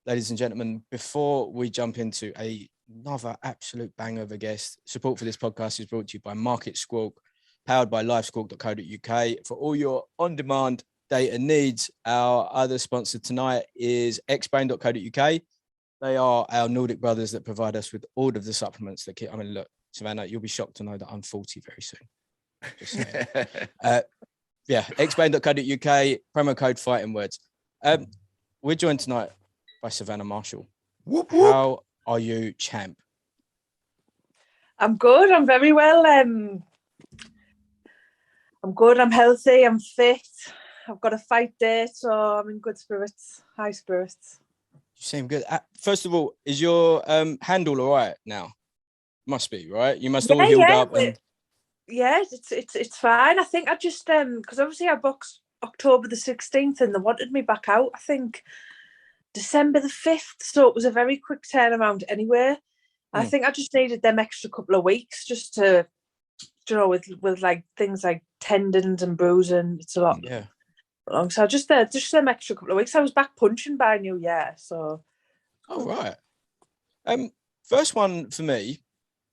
ladies and gentlemen, before we jump into another absolute banger of a guest, support for this podcast is brought to you by Market Squawk, powered by livesquawk.co.uk. For all your on-demand data needs, our other sponsor tonight is xbrain.co.uk. They are our Nordic brothers that provide us with all of the supplements that keep. I mean, look, Savannah, you'll be shocked to know that I'm 40 very soon. Just saying. xbrain.co.uk, promo code Fighting Words. We're joined tonight by Savannah Marshall. Whoop, whoop. How are you, champ? I'm good. I'm very well. I'm good. I'm healthy. I'm fit. I've got a fight day, so I'm in good spirits, high spirits. You seem good. First of all, is your handle all right now? Must be, right? You must all healed up. And... Yeah, it's fine. I think I just because obviously I boxed October the 16th and they wanted me back out, I think December the 5th. So it was a very quick turnaround anyway. I think I just needed them extra couple of weeks just to, you know, with like things like tendons and bruising. It's a lot. Yeah. Long. So just them extra couple of weeks. I was back punching by New Year. So. Oh, right. First one for me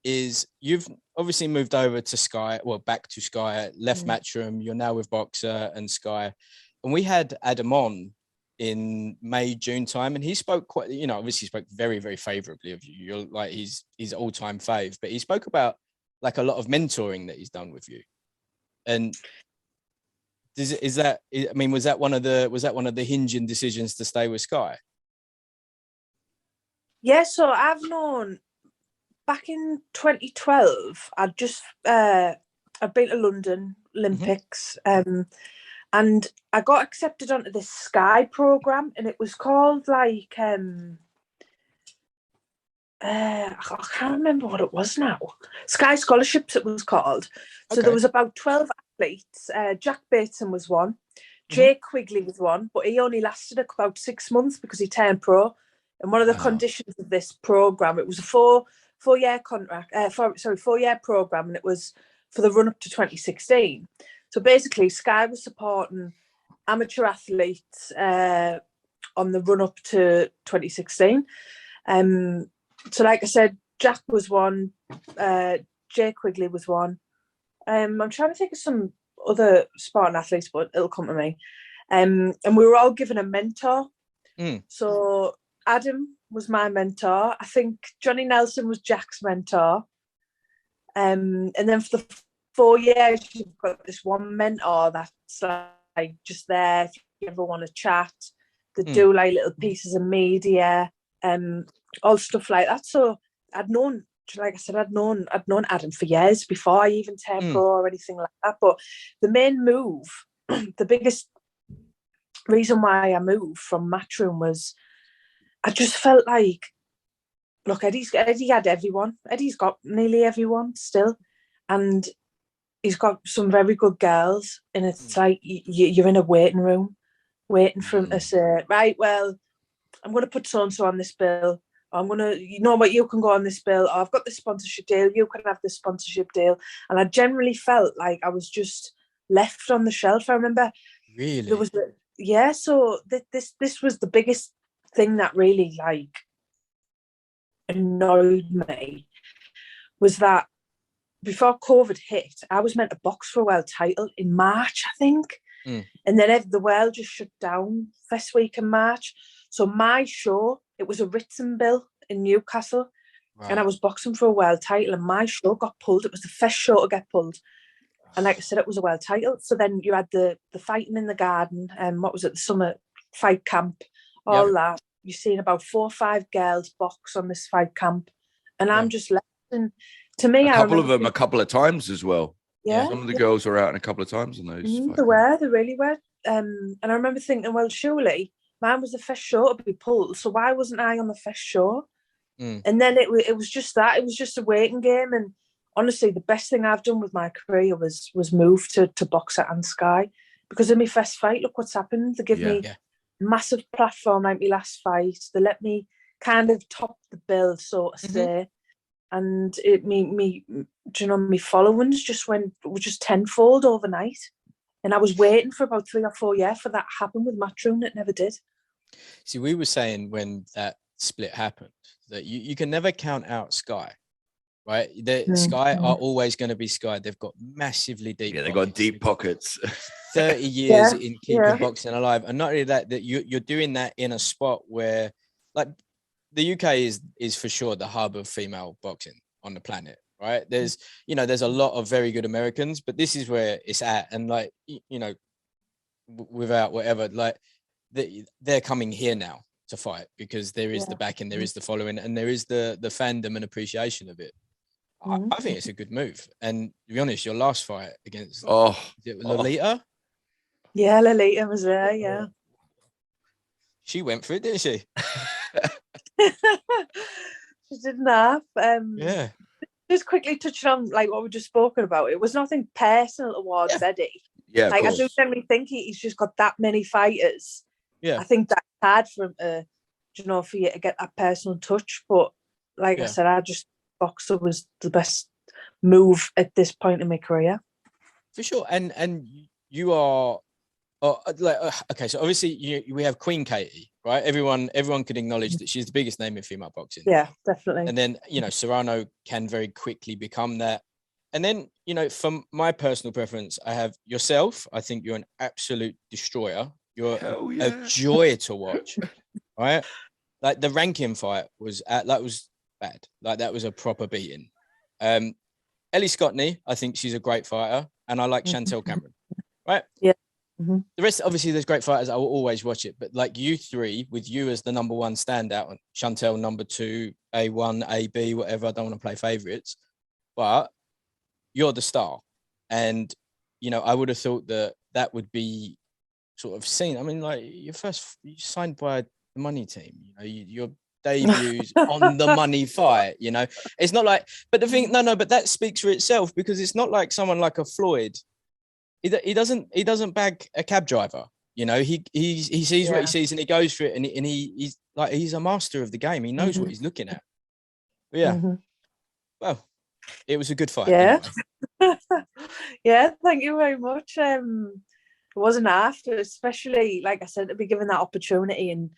is you've obviously moved over to Sky, well, back to Sky, left Matchroom. You're now with Boxer and Sky. And we had Adam on in May, June time, and he spoke quite, you know, obviously spoke very, very favorably of you. You're like his all-time fave, but he spoke about like a lot of mentoring that he's done with you. And was that one of the hinging decisions to stay with Sky? Yeah, so I've known back in 2012, I'd been to London Olympics, and I got accepted onto this Sky program, and it was called like I can't remember what it was now. Sky Scholarships it was called. So there was about 12 athletes. Jack Bateson was one. Jay Quigley was one, but he only lasted about 6 months because he turned pro. And one of the conditions of this program, it was a four-year contract, 4-year program, and it was for the run up to 2016. So basically, Sky was supporting amateur athletes on the run up to 2016. So, like I said, Jack was one, Jay Quigley was one. I'm trying to think of some other Spartan athletes, but it'll come to me. And we were all given a mentor. So Adam was my mentor. I think Johnny Nelson was Jack's mentor. And then for the 4 years, you've got this one mentor that's like just there if you ever want to chat. They do like little pieces of media, all stuff like that. So I'd known, like I said, I'd known Adam for years before I even turned pro or anything like that. But the main move, the biggest reason why I moved from Matchroom was I just felt like, look, Eddie had everyone. Eddie's got nearly everyone still. And he's got some very good girls. And it's like you're in a waiting room waiting for him to say, right, well, I'm going to put so-and-so on this bill. I'm going to, you know what, you can go on this bill. Or I've got this sponsorship deal. You can have this sponsorship deal. And I generally felt like I was just left on the shelf. I remember. Really? There was, so this was the biggest thing that really like annoyed me was that before COVID hit, I was meant to box for a world title in March, I think. And then the world just shut down first week in March. So my show, it was a written bill in Newcastle. Right. And I was boxing for a world title and my show got pulled. It was the first show to get pulled. And like I said, it was a world title. So then you had the fighting in the garden and what was it, the summer fight camp, all that. You've seen about 4 or 5 girls box on this fight camp. And I'm just left. And to me, a couple of them a couple of times as well. Yeah. Some of the girls were out in a couple of times in those. They really were. And I remember thinking, well, surely mine was the first show to be pulled. So why wasn't I on the first show? And then it was just that. It was just a waiting game. And honestly, the best thing I've done with my career was move to Boxer and Sky. Because in my first fight, look what's happened. They give me a massive platform like my last fight. They let me kind of top the bill, so to say. And me followings was just tenfold overnight. And I was waiting for about 3 or 4 years for that to happen with Matchroom. It never did. See, we were saying when that split happened that you can never count out Sky, right? Sky are always going to be Sky. They've got massively deep. Yeah, they got deep pockets. 30 years in keeping boxing alive, and not only that, that you're doing that in a spot where, like, the UK is for sure the hub of female boxing on the planet, right? There's a lot of very good Americans, but this is where it's at, and like, without whatever, like, they're coming here now to fight because there is the backing, there is the following, and there is the fandom and appreciation of it. I think it's a good move. And to be honest, your last fight against Lolita. Yeah, Lolita was there. Yeah, she went for it, didn't she? She didn't have. Yeah. Just quickly touching on like what we just spoken about. It was nothing personal towards Eddie. Yeah, like I do generally think he's just got that many fighters. Yeah, I think that's hard for him to, for you to get that personal touch. But like I said, I just boxer was the best move at this point in my career. For sure. And you are okay, so obviously we have Queen Katie, right? Everyone could acknowledge that she's the biggest name in female boxing. Yeah, definitely. And then, Serrano can very quickly become that. And then, from my personal preference, I have yourself. I think you're an absolute destroyer. You're a joy to watch, right? Like the ranking fight was bad. Like that was a proper beating. Ellie Scottney, I think she's a great fighter, and I like Chantel Cameron, right? Yeah. The rest, obviously, there's great fighters. I will always watch it, but like you three, with you as the number one standout, and Chantel number two, A1, AB, whatever. I don't want to play favorites, but you're the star, and I would have thought that would be sort of seen. I mean, like you signed by the money team. Your debuts on the money fight. It's not like. But the thing, but that speaks for itself because it's not like someone like a Floyd. He doesn't bag a cab driver. He sees what he sees and he goes for it, and he's a master of the game. He knows what he's looking at. But well, it was a good fight. Yeah. Anyway. Yeah, thank you very much. It wasn't after, especially like I said, to be given that opportunity and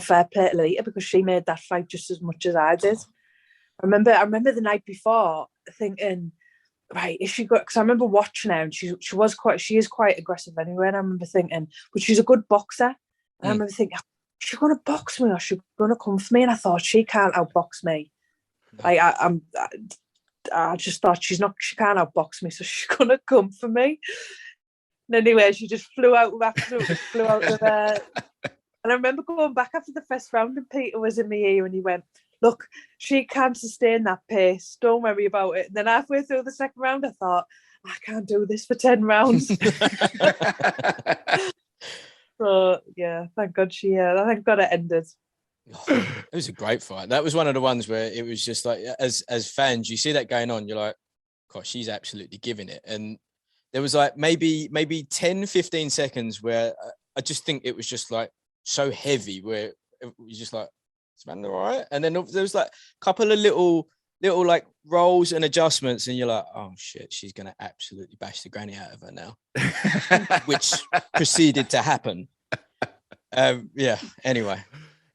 fair play to Lolita because she made that fight just as much as I did. I remember the night before thinking, right, is she good? Because I remember watching her and she is quite aggressive anyway. And I remember thinking, but she's a good boxer. And I remember thinking, is she going to box me or is she going to come for me? And I thought she can't outbox me. Like I just thought she can't outbox me, so she's going to come for me. And anyway, she just flew out of there. And I remember going back after the first round and Peter was in my ear and he went, look, she can't sustain that pace. Don't worry about it. And then halfway through the second round, I thought, I can't do this for 10 rounds. So, yeah, thank God thank God it ended. It was a great fight. That was one of the ones where it was just like, as fans, you see that going on, you're like, gosh, she's absolutely giving it. And there was like maybe 10, 15 seconds where I just think it was just like so heavy where it was just like, Savannah, all right? And then there was like a couple of little like rolls and adjustments, and you're like, oh shit, she's gonna absolutely bash the granny out of her now, which proceeded to happen. Anyway,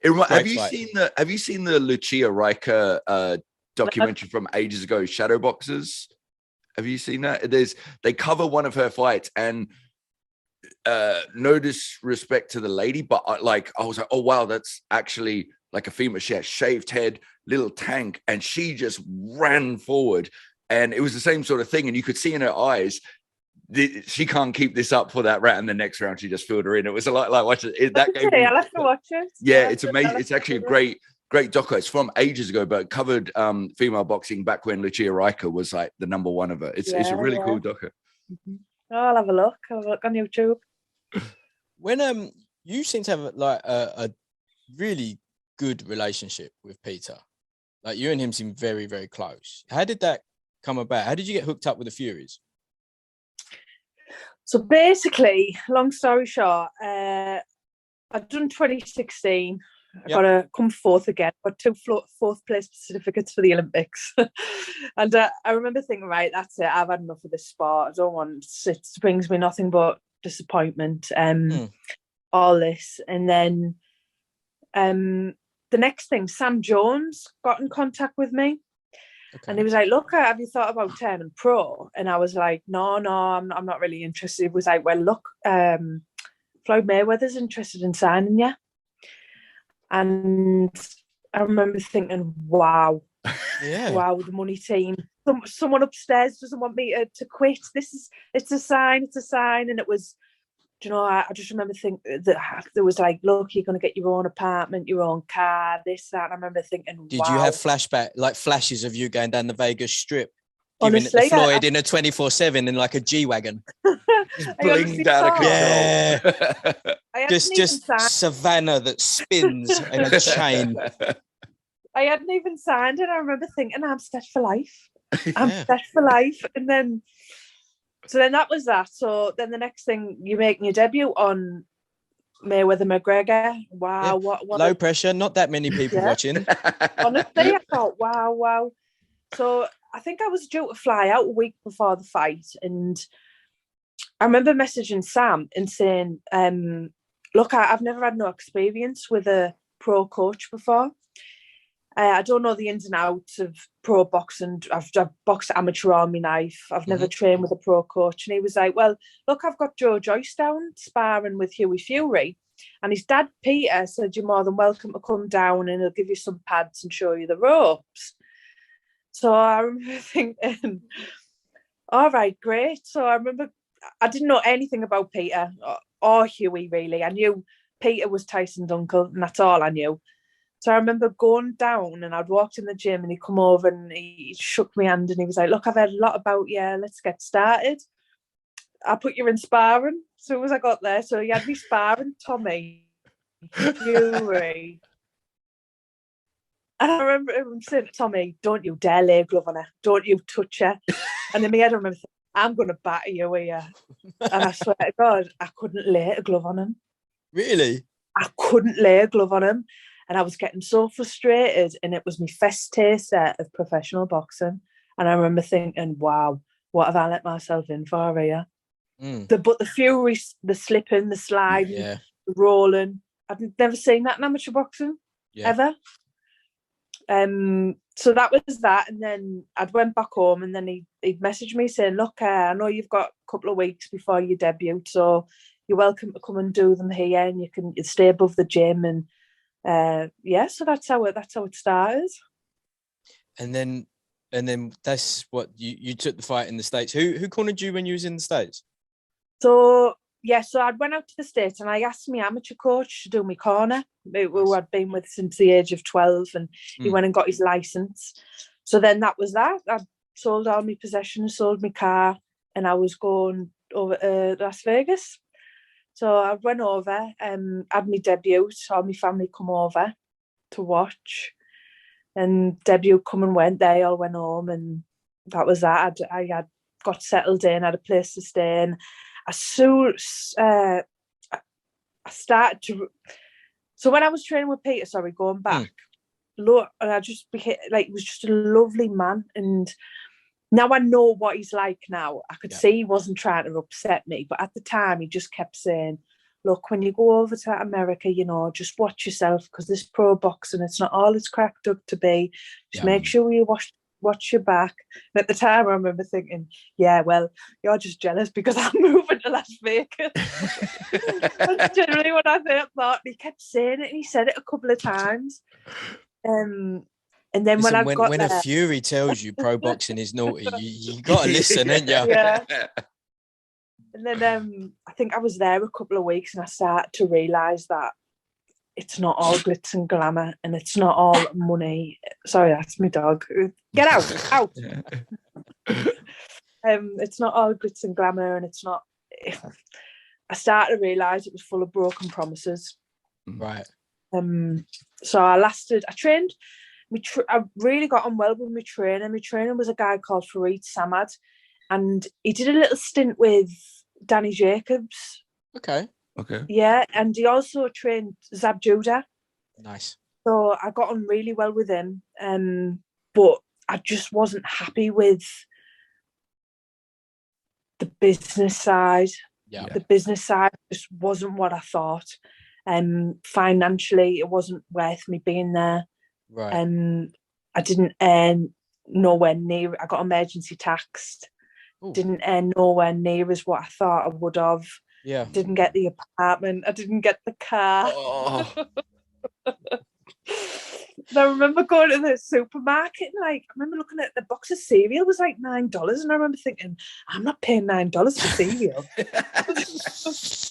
have you seen the Lucia Riker documentary from ages ago, Shadowboxers? Have you seen that? They cover one of her fights, and no disrespect to the lady, but I was like, oh wow, that's actually like a female. She had shaved head, little tank, and she just ran forward. And it was the same sort of thing. And you could see in her eyes, she can't keep this up for that round. And the next round, she just filled her in. It was a lot like watching it. That game. I'll have to watch it. Yeah, it's amazing. It's actually a great doco. It's from ages ago, but it covered female boxing back when Lucia Riker was like the number one of it. It's a really cool doco. Mm-hmm. I'll have a look. On YouTube. When you seem to have like a really good relationship with Peter, like you and him seem very, very close. How did that come about? How did you get hooked up with the Furies? So basically, long story short, I'd done 2016. I got to come fourth again. Got two fourth place certificates for the Olympics. And I remember thinking, right, that's it. I've had enough of this sport. I don't want it. Brings me nothing but disappointment. all this. And then the next thing, Sam Jones got in contact with me. Okay. And he was like, look, have you thought about turning pro? And I was like, no, I'm not really interested. He was like, well, look, Floyd Mayweather's interested in signing you. And I remember thinking, wow, wow, the money team. Someone upstairs doesn't want me to quit. It's a sign. And it was, do you know, I just remember thinking that there was like, look, you're going to get your own apartment, your own car, this, that. And I remember thinking, wow. Did you have flashes of you going down the Vegas Strip, giving it to Floyd in a 24/7 in like a G-Wagon? Bling down a control. Yeah. just Savannah that spins in a chain. I hadn't even signed it. I remember thinking, I'm set for life. Set for life. And then, so then that was that. So then the next thing, you're making your debut on Mayweather McGregor. Wow. What low pressure. Not that many people watching. Honestly, I thought, wow. So I think I was due to fly out a week before the fight. And I remember messaging Sam and saying, look, I've never had no experience with a pro coach before. I don't know the ins and outs of pro boxing. I've boxed amateur on my knife. I've never trained with a pro coach. And he was like, well, look, I've got Joe Joyce down sparring with Hughie Fury. And his dad, Peter, said, you're more than welcome to come down and he'll give you some pads and show you the ropes. So I remember thinking, all right, great. So I remember I didn't know anything about Peter or Hughie, really. I knew Peter was Tyson's uncle, and that's all I knew. So I remember going down and I'd walked in the gym and he'd come over and he shook my hand and he was like, look, I've heard a lot about you. Let's get started. I'll put you in sparring. As soon as I got there, so he had me sparring Tommy Fury. And I remember him saying to Tommy, don't you dare lay a glove on her. Don't you touch her. And in my head, I remember thinking, I'm going to batter you here. And I swear to God, I couldn't lay a glove on him. Really? I couldn't lay a glove on him. And I was getting so frustrated. And it was my first taster of professional boxing. And I remember thinking, wow, what have I let myself in for here? But the fury, the slipping, the sliding, the rolling. I've never seen that in amateur boxing, ever. So that was that. And then I'd went back home and then he'd messaged me saying, look, I know you've got a couple of weeks before you debut, so you're welcome to come and do them here and you can stay above the gym. And so that's how it started. And then that's what you took the fight in the States. Who cornered you when you was in the States? So I went out to the States and I asked my amateur coach to do my corner, who I'd been with since the age of 12, and he went and got his license. So then that was that. I sold all my possessions, sold my car, and I was going over to Las Vegas. So I went over, had my debut, saw my family come over to watch, and debut come and went. They all went home, and that was that. I had got settled in, had a place to stay in. As soon I started to, so when I was training with Peter, going back, look, and I just became like, he was just a lovely man. And now I know what he's like now. I could see he wasn't trying to upset me, but at the time he just kept saying, look, when you go over to America, just watch yourself, because this pro boxing, it's not all it's cracked up to be. Just make sure you watch your back. And at the time I remember thinking, well, you're just jealous because I'm moving to Las Vegas. That's generally what I thought. He kept saying it and he said it a couple of times. And then listen, when a Fury tells you pro boxing is naughty, you got to listen, ain't you? Yeah. And then I think I was there a couple of weeks and I started to realise that it's not all glitz and glamour and it's not all money. Sorry, that's my dog. Get out. It's not all glitz and glamour, and it's not. I started to realise it was full of broken promises. Right. So I trained. I really got on well with my trainer. My trainer was a guy called Fareed Samad, and he did a little stint with Danny Jacobs. Okay. Yeah, and he also trained Zab Judah. Nice. So I got on really well with him, but I just wasn't happy with the business side. Yeah. The business side just wasn't what I thought. Financially, it wasn't worth me being there. Right. I didn't earn nowhere near. I got emergency taxed. Ooh. Didn't earn nowhere near as what I thought I would have. Yeah. Didn't get the apartment. I didn't get the car. Oh. And I remember going to the supermarket and I remember looking at the box of cereal was like $9, and I remember thinking, I'm not paying $9 for cereal.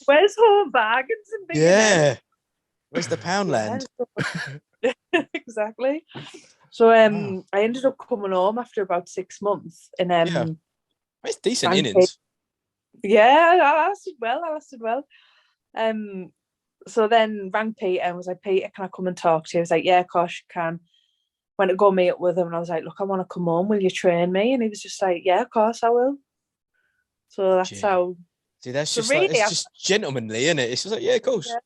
Where's Home Bargains and B&M? Yeah. Where's the Poundland? Yeah, exactly. So I ended up coming home after about 6 months, and It's decent innings. Yeah, I lasted well. So then rang Peter and was like, Peter, can I come and talk to you? He was like, yeah, of course you can. Went to go meet up with him, and I was like, look, I want to come home. Will you train me? And he was just like, yeah, of course I will. So that's how. See, that's so just really, like, it's just gentlemanly, isn't it? It's just like, yeah, of course. Yeah.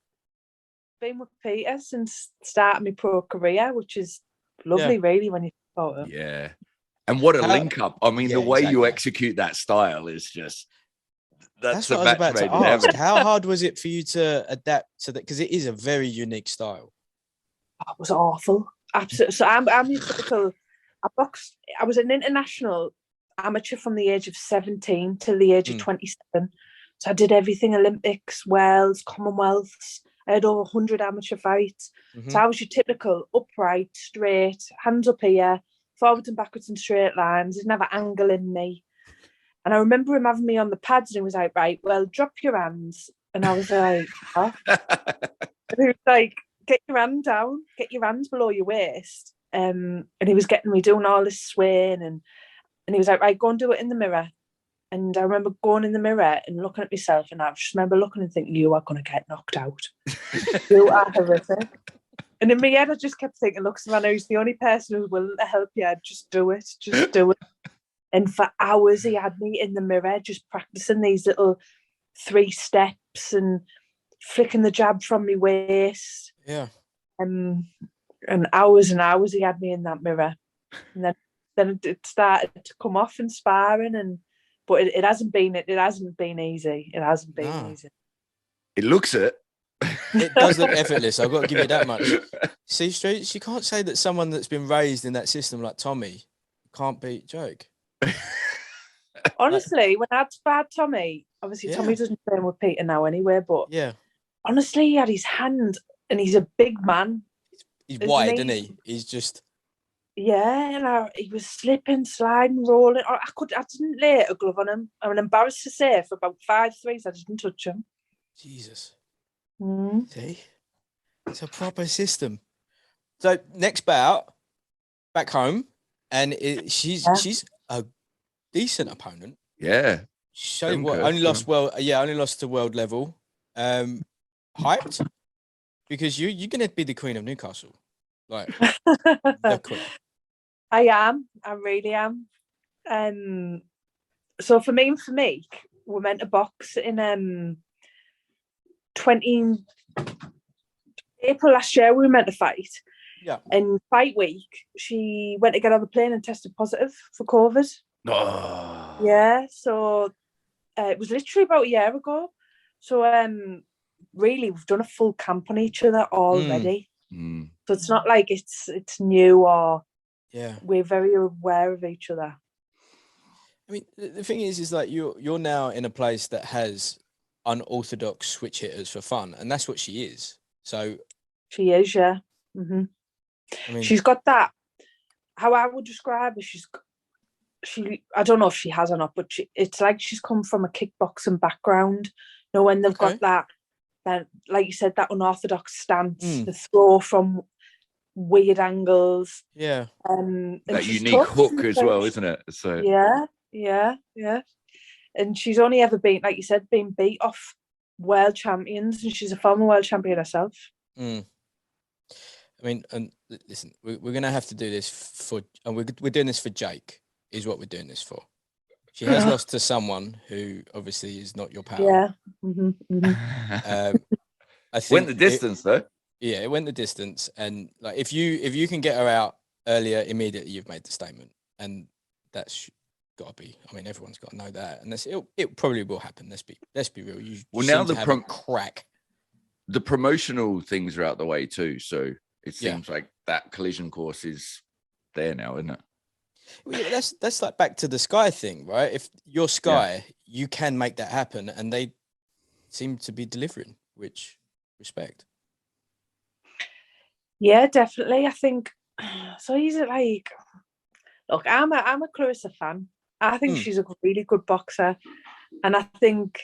Been with Peter since starting my pro career, which is lovely, really, when you think about it. Yeah. And what a link up. I mean, the way you execute that style is just, that's what I was about to ask. How hard was it for you to adapt to that? Because it is a very unique style. Oh, it was awful. Absolutely. So I'm your typical, I was an international amateur from the age of 17 till the age of 27. So I did everything: Olympics, Worlds, Commonwealths. I had over 100 amateur fights. So I was your typical upright, straight, hands up here, forwards and backwards in straight lines. Didn't have an angle in me. And I remember him having me on the pads, and he was like, right, well, drop your hands. And I was like, huh? And he was like, get your hand down, get your hands below your waist. And he was getting me doing all this swaying, and he was like, right, go and do it in the mirror. And I remember going in the mirror and looking at myself, and I just remember looking and thinking, you are going to get knocked out. You are horrific. And in my head, I just kept thinking, look, Savannah, who's the only person who's willing to help you, just do it, just do it. And for hours, he had me in the mirror just practicing these little 3 steps and flicking the jab from my waist. Yeah. And hours he had me in that mirror. And then it started to come off in sparring, but it hasn't been easy. It hasn't been easy. It looks it. It does look effortless. I've got to give you that much. See, Street, you can't say that someone that's been raised in that system like Tommy can't beat Joke. Honestly, when I'd sparred Tommy, obviously Tommy doesn't train with Peter now anyway, but honestly, he had his hand, and he's a big man. He's wide, isn't he? He's just... Yeah, and he was slipping, sliding, rolling. I didn't lay a glove on him. I'm embarrassed to say, for about 5 threes, I didn't touch him. Jesus. See? It's a proper system. So next bout, back home, and she's a decent opponent. Yeah. Only lost to world level. Hyped? Because you're gonna be the Queen of Newcastle. Like the Queen. I am. I really am. So for me and for Meek, we're meant to box in April last year. We were meant to fight. Yeah. And fight week, she went to get on the plane and tested positive for COVID. Oh. Yeah. So it was literally about a year ago. So really, we've done a full camp on each other already. So it's not like it's new, or we're very aware of each other. I mean, the thing is like you're now in a place that has unorthodox switch hitters for fun, and that's what she is. So she is, yeah. I mean, she's got that. How I would describe her, I don't know if she has or not, but it's like she's come from a kickboxing background. You know, when they've got that, like you said, that unorthodox stance, the throw from weird angles. Yeah. That unique hook as well, isn't it? So yeah. And she's only ever been, like you said, been beat off world champions, and she's a former world champion herself. I mean, and listen, we're going to have to do this and we're doing this for Jake, is what we're doing this for. She has lost to someone who obviously is not your pal. Yeah. I think went the distance though. Yeah, it went the distance. And like, if you can get her out earlier, immediately you've made the statement. And that's got to be. I mean, everyone's got to know that, and it probably will happen. Let's be real. You Well, seem now to have a crack. The promotional things are out the way too, so it Yeah. seems like that collision course is there now, isn't it? Well, yeah, that's like back to the Sky thing, right? If you're Sky, you can make that happen, and they seem to be delivering, which respect. Yeah, definitely. I think so. He's like, look, I'm a Clarissa fan. I think she's a really good boxer, and I think,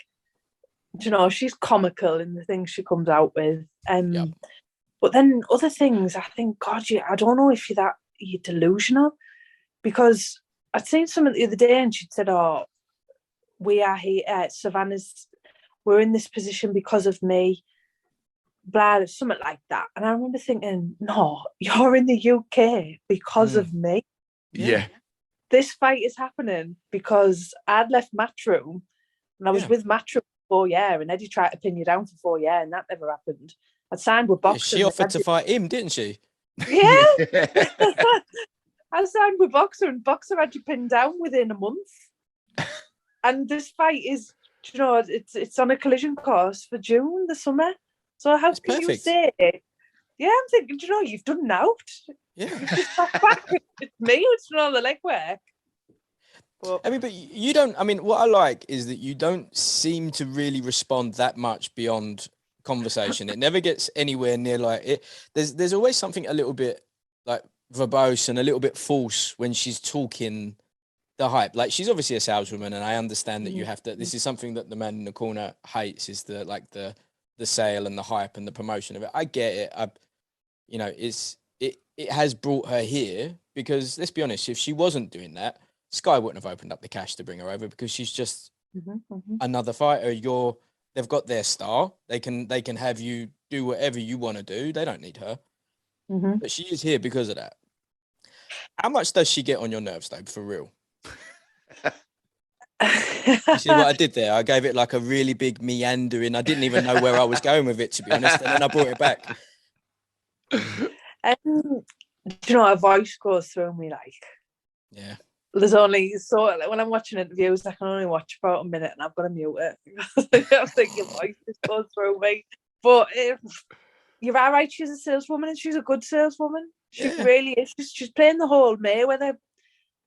you know, she's comical in the things she comes out with. But then other things, I think, God, I don't know if you're delusional, because I'd seen something the other day and she'd said, "Oh, we are here at Savannah's. We're in this position because of me." Blah, something like that. And I remember thinking, no, you're in the UK because of me. Yeah. This fight is happening because I'd left Matchroom and I was with Matchroom for 4 years, and Eddie tried to pin you down for 4 years, and that never happened. I'd signed with Boxer. She offered to fight him, didn't she? Yeah. I signed with Boxer, and Boxer had you pinned down within a month. And this fight is, you know, it's on a collision course for June, the summer. So how can you say, yeah, I'm thinking, you know, you've done out. Yeah. You've just back. It's me who's done all the legwork. But, I mean, but you don't, I mean, what I like is that you don't seem to really respond that much beyond conversation. It never gets anywhere near like it. There's always something a little bit like verbose and a little bit false when she's talking the hype. Like, she's obviously a saleswoman, and I understand that you have to, this is something that the man in the corner hates, is the sale and the hype and the promotion of it. I get it. You know, it has brought her here because, let's be honest, if she wasn't doing that, Sky wouldn't have opened up the cash to bring her over, because she's just another fighter. They've got their star. They can have you do whatever you want to do. They don't need her. But she is here because of that. How much does she get on your nerves, though, for real? You see what I did there? I gave it like a really big meandering. I didn't even know where I was going with it, to be honest, and then I brought it back. Do you know, her voice goes through me like, yeah. There's only when I'm watching interviews, I can only watch for about a minute, and I've got to mute it. I think your voice just goes through me. But you're right. She's a saleswoman, and she's a good saleswoman. She really is. She's playing the whole Mayweather.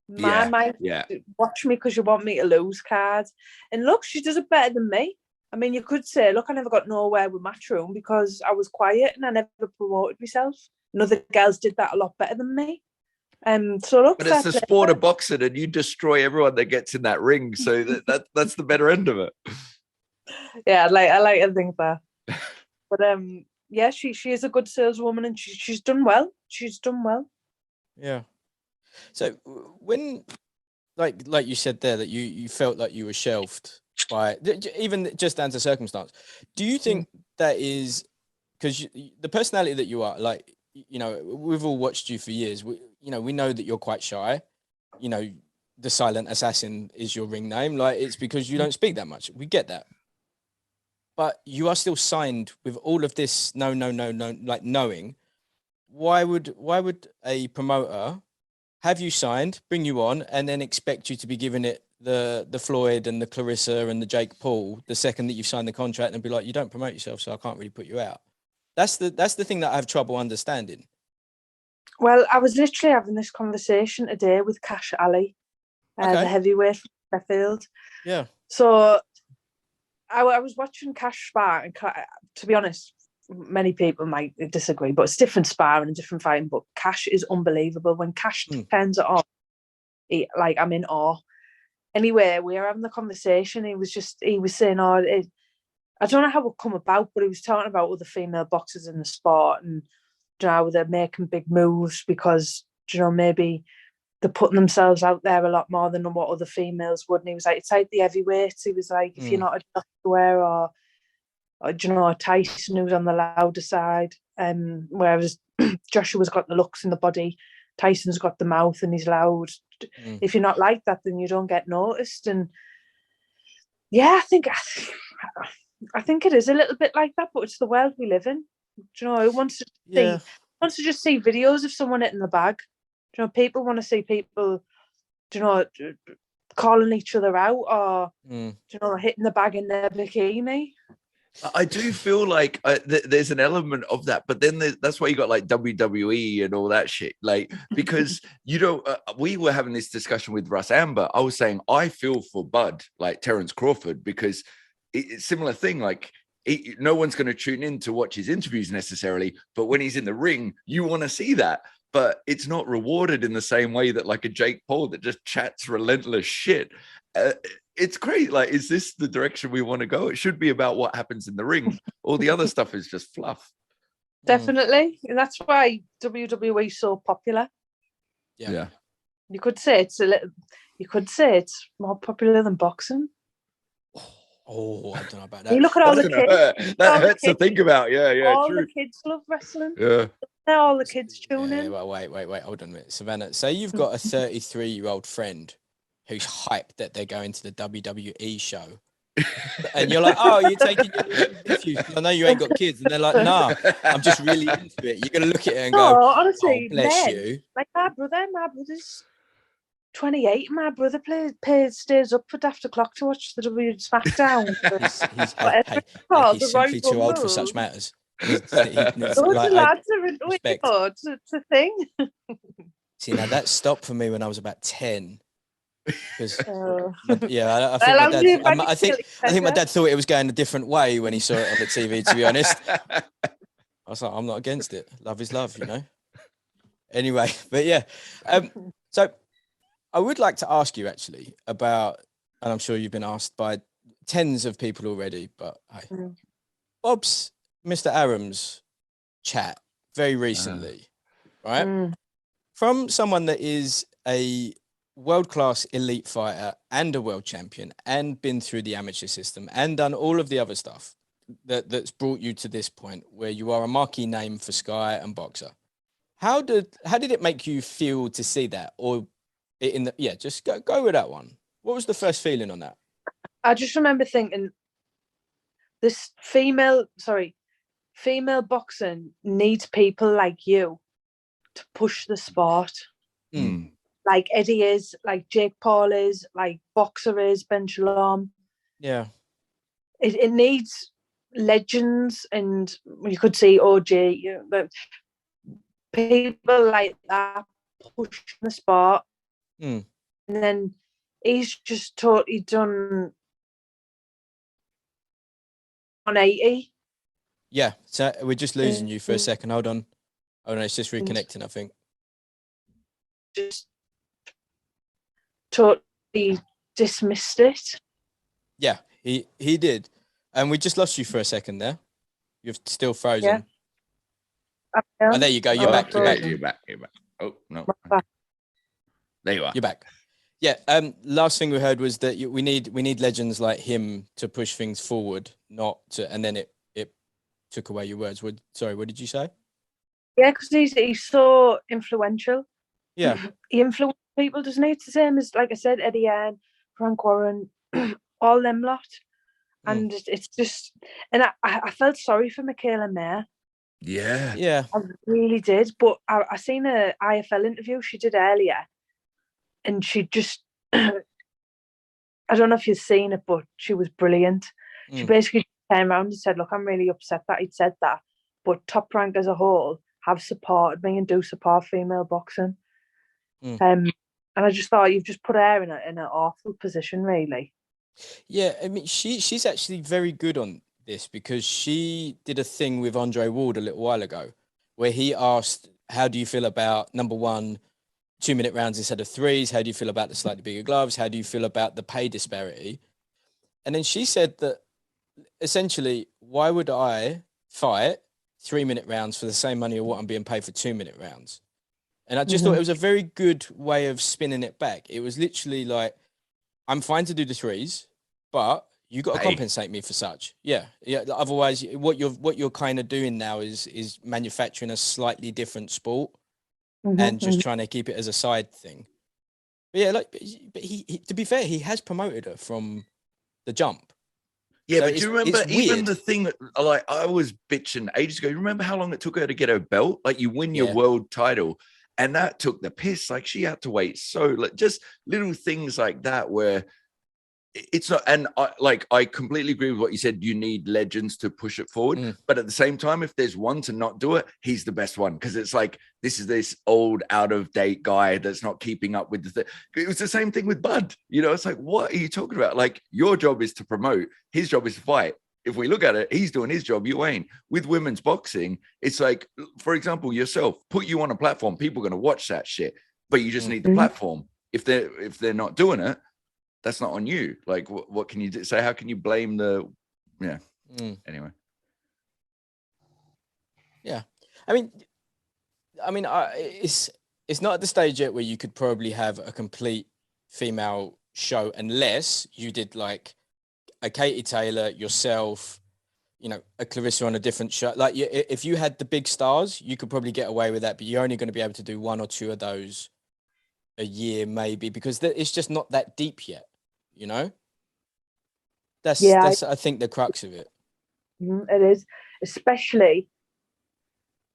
Watch me because you want me to lose cards. And look, she does it better than me. I mean, you could say, look, I never got nowhere with Matchroom because I was quiet and I never promoted myself. And other girls did that a lot better than me. So look, but it's the sport of boxing, and you destroy everyone that gets in that ring. So that's the better end of it. Yeah, I like to think that. But yeah, she is a good saleswoman, and she's done well. She's done well. Yeah. So when, like you said there, that you felt like you were shelved by, even just down to circumstance, do you think that is because the personality that you are, like, you know, we've all watched you for years. We know that you're quite shy. You know, the silent assassin is your ring name. Like, it's because you don't speak that much. We get that. But you are still signed with all of this. No, like, knowing. Why would a promoter have you signed, bring you on, and then expect you to be giving it the Floyd and the Clarissa and the Jake Paul the second that you've signed the contract, and be like, you don't promote yourself, so I can't really put you out? That's the thing that I have trouble understanding. Well, I was literally having this conversation today with Cash Ali, the heavyweight from Sheffield. Yeah. So I was watching Cash spar, and to be honest, many people might disagree, but it's different sparring and different fighting. But Cash is unbelievable. When Cash turns it on, I'm in awe. Anyway, we were having the conversation. He was saying, I don't know how it come about, but he was talking about other female boxers in the sport, and, you know, they're making big moves because, you know, maybe they're putting themselves out there a lot more than what other females would. And he was like, it's like the heavyweights. He was like, if you're not a Joshua or you know, Tyson, who's on the louder side, whereas Joshua's got the looks in the body, Tyson's got the mouth and he's loud. If you're not like that, then you don't get noticed. And yeah, I think it is a little bit like that, but it's the world we live in. Do you know, who wants to just see videos of someone hitting the bag? Do you know, people want to see people, do you know, calling each other out or, you know, hitting the bag in their bikini. I do feel like there's an element of that, but then that's why you got like WWE and all that shit. Like, because you don't, we were having this discussion with Russ Amber. I was saying, I feel for Bud, like Terence Crawford, because it's similar thing. Like, no one's going to tune in to watch his interviews necessarily, but when he's in the ring, you want to see that. But it's not rewarded in the same way that like a Jake Paul that just chats relentless shit. It's great. Like, is this the direction we want to go? It should be about what happens in the ring. All the other stuff is just fluff. Definitely. And that's why WWE is so popular. Yeah. You could say it's more popular than boxing. Oh, I don't know about that. You look at all the kids. That hurts to think about. Yeah, all true. the kids love wrestling. Yeah. Now all the kids tune in. Well, wait. Hold on a minute. Savannah, say you've got a 33-year-old friend who's hyped that they're going to the WWE show. And you're like, oh, you're taking your with you. I know you ain't got kids. And they're like, nah, I'm just really into it. You're going to look at it and go, honestly, oh, bless men, you. Like my brother's 28. My brother stays up for after clock to watch the W SmackDown. He's simply too old for such matters. Those lads are into it. It's a thing. See, now that stopped for me when I was about 10. Because yeah, I think my dad thought it was going a different way when he saw it on the TV, to be honest. I was like, I'm not against it. Love is love, you know. Anyway, but yeah. So I would like to ask you actually about, and I'm sure you've been asked by tens of people already, but hey, Bob's Mr. Arums chat very recently, right? From someone that is a world-class elite fighter and a world champion and been through the amateur system and done all of the other stuff that's brought you to this point where you are a marquee name for Sky and Boxer. How did it make you feel to see that? Or just go with that one. What was the first feeling on that? I just remember thinking this female boxing needs people like you to push the sport. Like Eddie is, like Jake Paul is, like Boxer is, Ben Shalom. Yeah. It needs legends, and you could see OJ, but people like that pushing the sport. And then he's just totally done 180. Yeah. So we're just losing you for a second. Hold on. It's just reconnecting, I think. Just totally dismissed it. Yeah, he did. And we just lost you for a second there. You're still frozen. Yeah. Oh, there you go. You're back. You're back. Oh, no. There you are. You're back. Yeah. Last thing we heard was that we need legends like him to push things forward, not to. And then it took away your words. Sorry, what did you say? Yeah, because he's so influential. Yeah. He influences people, doesn't he? It's the same as, like I said, Eddie Hearn, Frank Warren, all them lot. And it's just, and I felt sorry for Michaela Mayer. Yeah. I really did. But I seen a IFL interview she did earlier, and she just, I don't know if you've seen it, but she was brilliant. She basically came around and said, look, I'm really upset that he'd said that, but Top Rank as a whole have supported me and do support female boxing. And I just thought you've just put her in an awful position, really. Yeah, I mean, she's actually very good on this because she did a thing with Andre Ward a little while ago where he asked, how do you feel about, number one, 2-minute rounds instead of 3s? How do you feel about the slightly bigger gloves? How do you feel about the pay disparity? And then she said that essentially, why would I fight 3-minute rounds for the same money of what I'm being paid for 2-minute rounds? And I just thought it was a very good way of spinning it back. It was literally like, I'm fine to do the 3s, but you got to compensate me for such. Yeah. Otherwise, what you're kind of doing now is manufacturing a slightly different sport and just trying to keep it as a side thing. But yeah, but he to be fair, he has promoted her from the jump. Yeah, so but do you remember even the thing that, like, I was bitching ages ago? You remember how long it took her to get her belt? Like, you win your world title, And that took the piss. Like, she had to wait. So like, just little things like that where it's not, and I completely agree with what you said. You need legends to push it forward, but at the same time, if there's one to not do it, he's the best one, because it's like, this is this old, out of date guy that's not keeping up with the thing. It was the same thing with Bud. You know, it's like, what are you talking about? Like, your job is to promote, his job is to fight. If we look at it, he's doing his job, you ain't. With women's boxing, it's like, for example, yourself, put you on a platform, people are going to watch that shit, but you just need the platform. If they're not doing it, that's not on you. Like, what can you do? So how can you blame the, anyway. Yeah. I mean, it's not at the stage yet where you could probably have a complete female show, unless you did like a Katie Taylor, yourself, you know, a Clarissa on a different show. Like, if you had the big stars, you could probably get away with that, but you're only going to be able to do one or two of those a year, maybe, because it's just not that deep yet. You know, that's I think the crux of it. It is, especially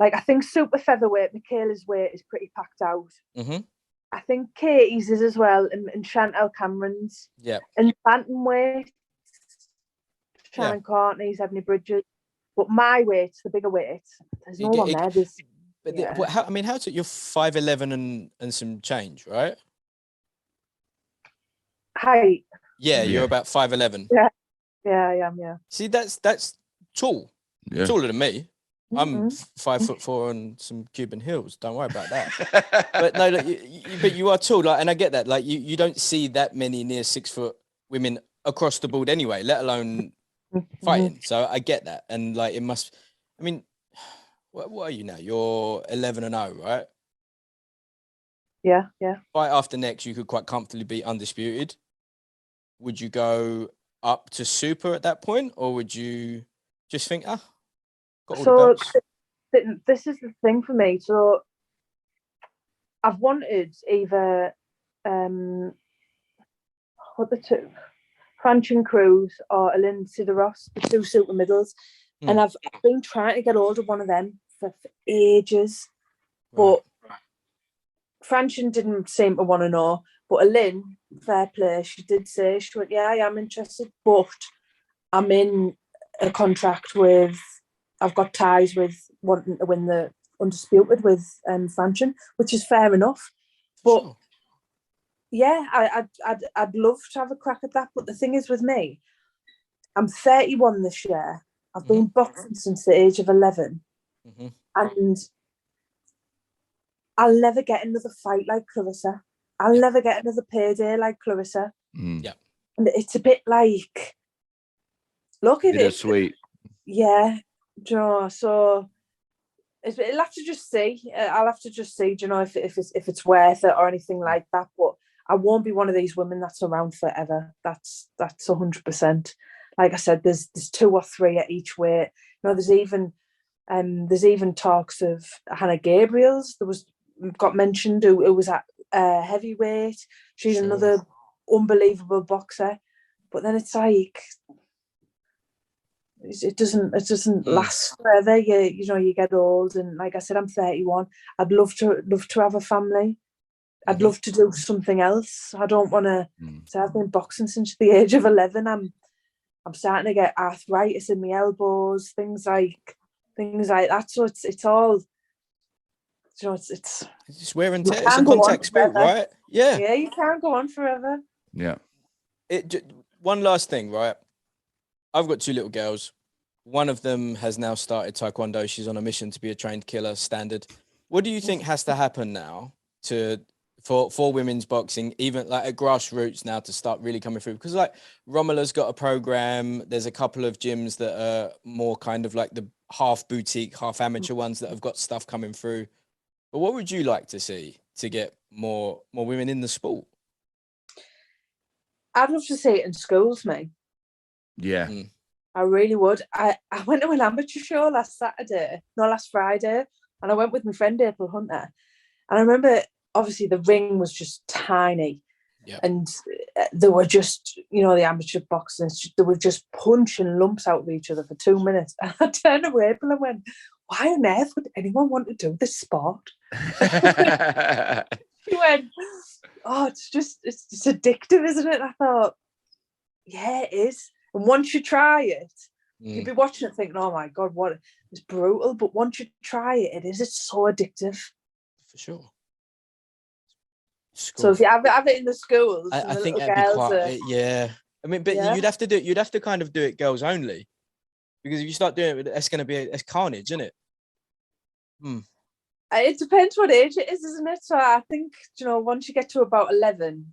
like, I think super featherweight, Michaela's weight is pretty packed out. I think Katie's is as well, and Chantel Cameron's. Yeah. And bantamweight, Shannon Courtney's, Ebony Bridges. But my weight's the bigger weight. There's no one there. But how's it? You're 5'11" and some change, right? Height. Yeah, you're about 5'11". Yeah, I am. Yeah. See, that's tall. Yeah. Taller than me. I'm 5'4" and some Cuban heels. Don't worry about that. But no, but you are tall. Like, and I get that. Like, you don't see that many near 6 foot women across the board anyway, let alone fighting. So I get that. And like, it must. I mean, what are you now? You're 11-0, right? Yeah. Fight after next, you could quite comfortably be undisputed. Would you go up to super at that point, or would you just think, got all the belts? This is the thing for me. So I've wanted either what the two, Franchin Cruz or Alin Sideros, the two super middles, and I've been trying to get hold of one of them for ages, but Franchin didn't seem to want to know. But Alin, fair play, she did say, she went, yeah, I am interested, but I'm in a contract with, I've got ties with wanting to win the undisputed with Franchin, which is fair enough. But yeah, I'd love to have a crack at that. But the thing is with me, I'm 31 this year. I've been boxing since the age of 11. And I'll never get another fight like Clarissa. I'll never get another payday like Clarissa. Yeah. And it's a bit like, look at it. Sweet. Yeah. Do you know, so it'll have to just see. I'll have to just see, do you know, if it's worth it or anything like that. But I won't be one of these women that's around forever. That's 100%. Like I said, there's 2 or 3 at each weight. You know, there's even talks of Hannah Gabriel's. Got mentioned who was at heavyweight. She's another unbelievable boxer. But then it's like, it doesn't last forever. You know, you get old, and like I said, I'm 31. I'd love to have a family. I'd love to do something else. I don't want to. So I've been boxing since the age of 11. I'm starting to get arthritis in my elbows, things like that. So it's all, you know, it's just wear and tear. It's a contact sport, right? Yeah. Yeah, you can't go on forever. Yeah. One last thing, right? I've got 2 little girls. One of them has now started Taekwondo. She's on a mission to be a trained killer standard. What do you think has to happen now for women's boxing, even like at grassroots now, to start really coming through? Because like Romula's got a program. There's a couple of gyms that are more kind of like the half boutique, half amateur ones that have got stuff coming through. But what would you like to see to get more women in the sport? I'd love to see it in schools, mate. Yeah. I really would. I went to an amateur show last Friday, and I went with my friend April Hunter. And I remember, obviously, the ring was just tiny. Yeah. And they were just, you know, the amateur boxers, they were just punching lumps out of each other for 2 minutes. And I turned away and I went, why on earth would anyone want to do this sport? She went, oh, it's addictive, isn't it? I thought, yeah, it is. And once you try it, you'll be watching it thinking, oh my God, what, it's brutal. But once you try it, it's so addictive. For sure. So if you have it in the schools, I think that'd be quite, yeah. I mean, but you'd have to kind of do it girls only. Because if you start doing it, it's carnage, isn't it? It depends what age it is, isn't it? So I think, once you get to about 11,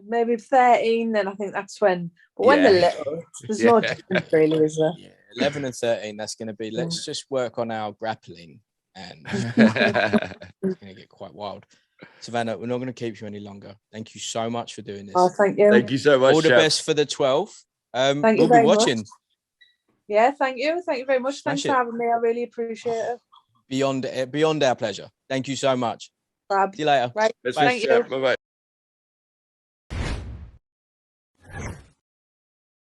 maybe 13, then I think that's when. But when they're little, there's no difference really, is there? Yeah, 11 and 13, that's going to be, let's just work on our grappling. And it's going to get quite wild. Savannah, we're not going to keep you any longer. Thank you so much for doing this. Oh, thank you. Thank you so much. All the best for the 12th. Thank you we'll be watching. Much. Yeah, thank you. Thank you very much. Thanks for having me. I really appreciate it. Beyond our pleasure. Thank you so much. Fab. See you later. Right. Bye. Thank you. Bye-bye.